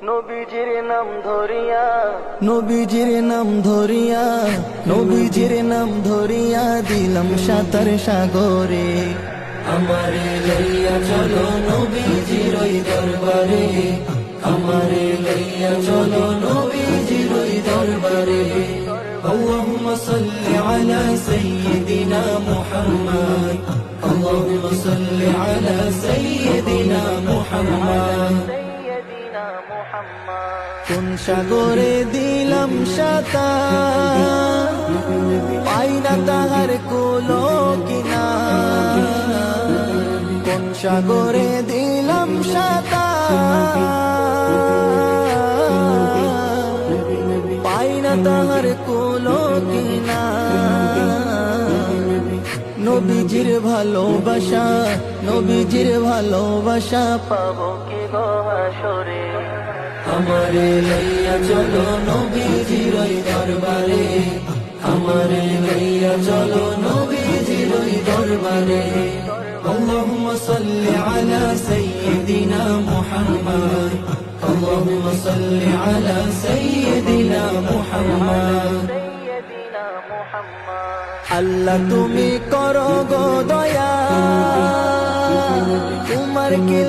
নবীজির নাম ধরিয়া, নবীজির নাম ধরিয়া, নবীজির নাম ধরিয়া দিলাম সাঁতার সাগরে। আমারে লইয়া চলো নবীজির ওই দরবারে, আমারে লইয়া চলো নবীজির ওই দরবারে। আল্লাহুম্মা সাল্লি আলা সাইয়্যিদিনা মুহাম্মদ, আল্লাহুম্মা সাল্লি আলা সাইয়্যিদিনা মুহাম্মদ। সাইয়্যিদিনা মুহাম্মদ। কোন সাগরে দিলাম সাঁতার, পাই না তাহার কুলো কিনার। কোন সাগরে দিলাম সাঁতার, পাই না তাহার কুলো কিনার। নবীজির ভালোবাসা, নবীজির ভালোবাসা পাবো কি গো হাসরে। আমারে লইয়া চলো নবীজির ওই দরবারে, আমারে লইয়া চলো নবীজির ওই দরবারে। আল্লাহুম্মা সাল্লি আলা সাইয়্যিদিনা মুহাম্মদ, আল্লাহুম্মা সাল্লি আলা সাইয়্যিদিনা মুহাম্মদ। সাইয়্যিদিনা মুহাম্মদ। আল্লাহ তুমি করো গো দয়া, তোমার কি